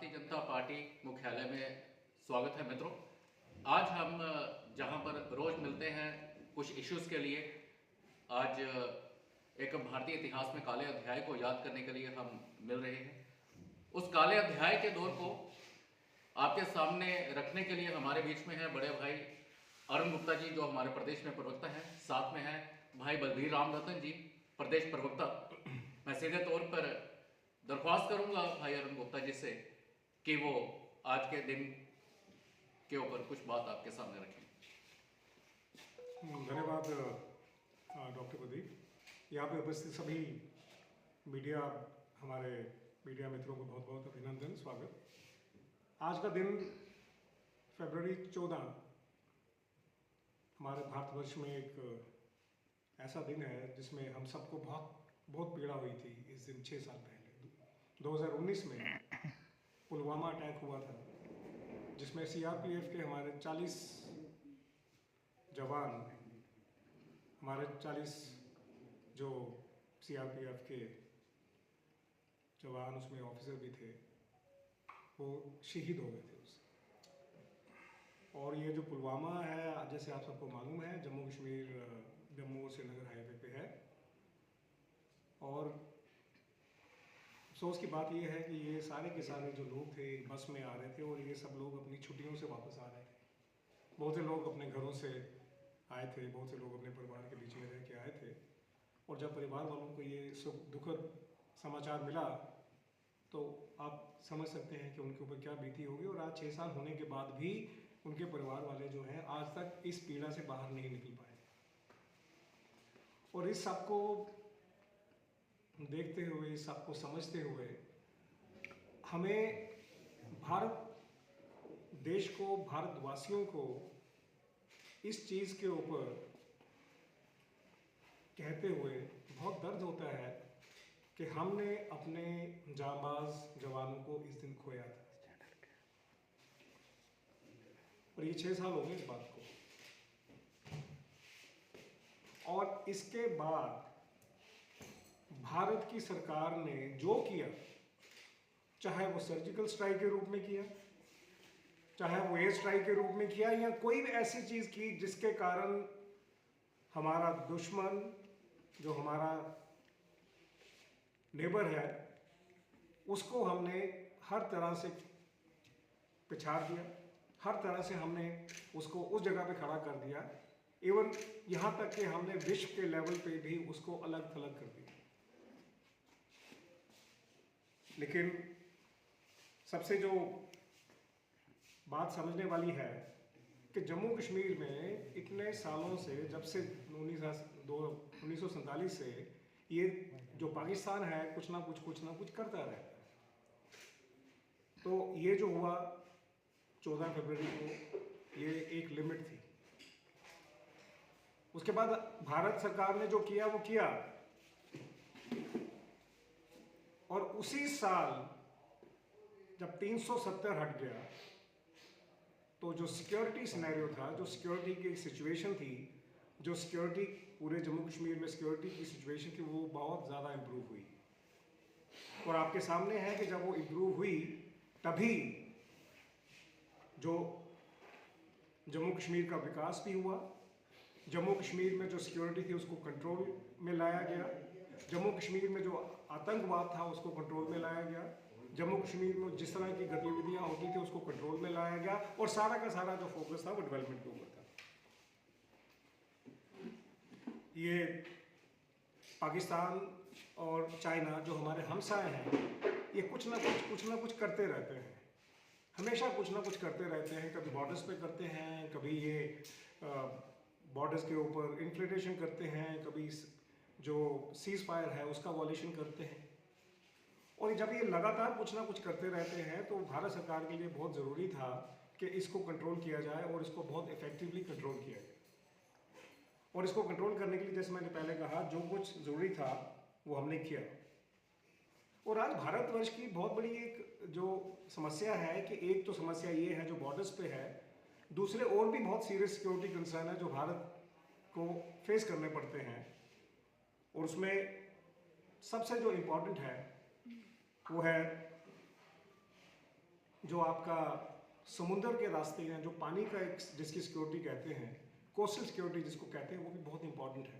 Bharatiya Janata party मुख्यालय में स्वागत है मित्रों। आज हम जहां पर रोज मिलते हैं कुछ इश्यूज के लिए, आज एक भारतीय इतिहास में काले अध्याय को याद करने के लिए हम मिल रहे हैं। उस काले अध्याय के दौर को आपके सामने रखने के लिए हमारे बीच में है बड़े भाई अरुण गुप्ता जी, जो हमारे प्रदेश में प्रवक्ता हैं। साथ में है भाई बलबीर राम रतन जी, प्रदेश प्रवक्ता। मैं सीधे तौर पर दरख्वास्त करूंगा भाई अरुण गुप्ता जी से कि वो आज के दिन के ऊपर कुछ बात आपके सामने रखें। धन्यवाद डॉक्टर प्रदीप। यहाँ पे उपस्थित सभी हमारे मीडिया मित्रों को बहुत बहुत अभिनंदन, स्वागत। आज का दिन फरवरी 14 हमारे भारतवर्ष में एक ऐसा दिन है जिसमें हम सबको बहुत पीड़ा हुई थी। इस दिन 6 साल पहले 2019 में पुलवामा अटैक हुआ था, जिसमें सीआरपीएफ के हमारे 40 जवान, हमारे 40 जो सीआरपीएफ के जवान, उसमें ऑफिसर भी थे, वो शहीद हो गए थे उससे। और ये जो पुलवामा है, जैसे आप सबको मालूम है, जम्मू कश्मीर, जम्मू और श्रीनगर हाईवे पे है। और अफसोस की बात यह है कि ये सारे के सारे जो लोग थे बस में आ रहे थे और ये सब लोग अपनी छुट्टियों से वापस आ रहे थे। बहुत से लोग अपने घरों से आए थे, बहुत से लोग अपने परिवार के बीच में रह के आए थे। और जब परिवार वालों को ये दुखद समाचार मिला तो आप समझ सकते हैं कि उनके ऊपर क्या बीती होगी। और आज 6 साल होने के बाद भी उनके परिवार वाले जो हैं आज तक इस पीड़ा से बाहर नहीं निकल पाए। और इस सब को देखते हुए, इस सब को समझते हुए, हमें भारत देश को, भारतवासियों को इस चीज़ के ऊपर कहते हुए बहुत दर्द होता है कि हमने अपने जांबाज जवानों को इस दिन खोया था। और ये 6 साल हो गए इस बात को। और इसके बाद भारत की सरकार ने जो किया, चाहे वो सर्जिकल स्ट्राइक के रूप में किया, चाहे वो एयर स्ट्राइक के रूप में किया, या कोई भी ऐसी चीज़ की जिसके कारण हमारा दुश्मन, जो हमारा नेबर है, उसको हमने हर तरह से पिछाड़ दिया, हर तरह से हमने उसको उस जगह पे खड़ा कर दिया। इवन यहाँ तक कि हमने विश्व के लेवल पे भी उसको अलग थलग कर दिया। लेकिन सबसे जो बात समझने वाली है कि जम्मू कश्मीर में इतने सालों से, जब से 1947 से ये जो पाकिस्तान है कुछ ना कुछ करता रहता है। तो ये जो हुआ 14 फरवरी को, ये एक लिमिट थी। उसके बाद भारत सरकार ने जो किया वो किया। और उसी साल जब 370 हट गया तो जो सिक्योरिटी सिनेरियो था, जो सिक्योरिटी की सिचुएशन थी, जो सिक्योरिटी पूरे जम्मू कश्मीर में सिक्योरिटी की सिचुएशन थी, वो बहुत ज़्यादा इम्प्रूव हुई। और आपके सामने है कि जब वो इम्प्रूव हुई तभी जो जम्मू कश्मीर का विकास भी हुआ। जम्मू कश्मीर में जो सिक्योरिटी थी उसको कंट्रोल में लाया गया। जम्मू कश्मीर में जो आतंकवाद था उसको कंट्रोल में लाया गया। जम्मू कश्मीर में जिस तरह की गतिविधियां होती थी उसको कंट्रोल में लाया गया। और सारा का सारा जो फोकस था वो डेवलपमेंट के ऊपर था। ये पाकिस्तान और चाइना जो हमारे हमसाए हैं, ये कुछ ना कुछ करते रहते हैं, हमेशा कुछ ना कुछ करते रहते हैं। कभी बॉर्डर्स पे करते हैं, कभी ये बॉर्डर्स के ऊपर इन्फ्लेटेशन करते हैं, कभी जो सीज फायर है उसका वॉल्यूशन करते हैं। और जब ये लगातार कुछ ना कुछ करते रहते हैं तो भारत सरकार के लिए बहुत ज़रूरी था कि इसको कंट्रोल किया जाए और इसको बहुत इफेक्टिवली कंट्रोल किया जाए। और इसको कंट्रोल करने के लिए, जैसे मैंने पहले कहा, जो कुछ ज़रूरी था वो हमने किया। और आज भारतवर्ष की बहुत बड़ी एक जो समस्या है कि एक तो समस्या ये है जो बॉर्डर्स पे है, दूसरे और भी बहुत सीरियस सिक्योरिटी कंसर्न है जो भारत को फेस करने पड़ते हैं। और उसमें सबसे जो इम्पोर्टेंट है वो है जो आपका समुंदर के रास्ते हैं, जो पानी का एक जिसकी सिक्योरिटी कहते हैं, कोस्टल सिक्योरिटी जिसको कहते हैं, वो भी बहुत इंपॉर्टेंट है।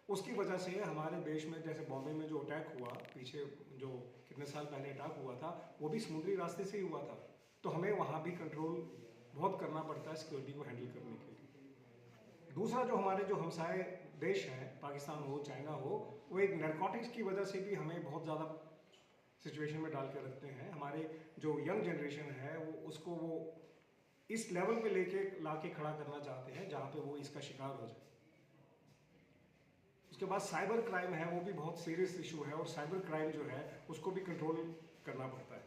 उसकी वजह से हमारे देश में जैसे बॉम्बे में जो अटैक हुआ पीछे, जो कितने साल पहले अटैक हुआ था, वो भी समुद्री रास्ते से ही हुआ था। तो हमें वहाँ भी कंट्रोल बहुत करना पड़ता है सिक्योरिटी को हैंडल करने के लिए। दूसरा, जो हमारे जो हमसाए देश हैं, पाकिस्तान हो, चाइना हो, वो एक नैरकोटिक्स की वजह से भी हमें बहुत ज़्यादा सिचुएशन में डाल के रखते हैं। हमारे जो यंग जनरेशन है वो इस लेवल पे लेके लाके खड़ा करना चाहते हैं जहाँ पे वो इसका शिकार हो जाए। उसके बाद साइबर क्राइम है, वो भी बहुत सीरियस इशू है, और साइबर क्राइम जो है उसको भी कंट्रोल करना पड़ता है।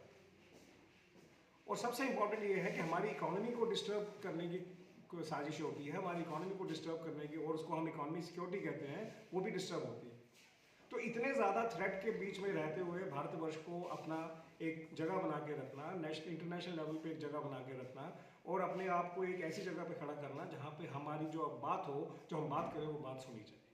और सबसे इम्पॉर्टेंट ये है कि हमारी इकोनॉमी को डिस्टर्ब करने की कोई साजिश होती है, हमारी इकोनॉमी को डिस्टर्ब करने की, और उसको हम इकोनॉमी सिक्योरिटी कहते हैं, वो भी डिस्टर्ब होती है। तो इतने ज़्यादा थ्रेट के बीच में रहते हुए भारतवर्ष को अपना एक जगह बना के रखना, इंटरनेशनल लेवल पे एक जगह बना के रखना, और अपने आप को एक ऐसी जगह पे खड़ा करना जहाँ पे हमारी जो बात हो, जो हम बात करें, वो बात सुनी जाए।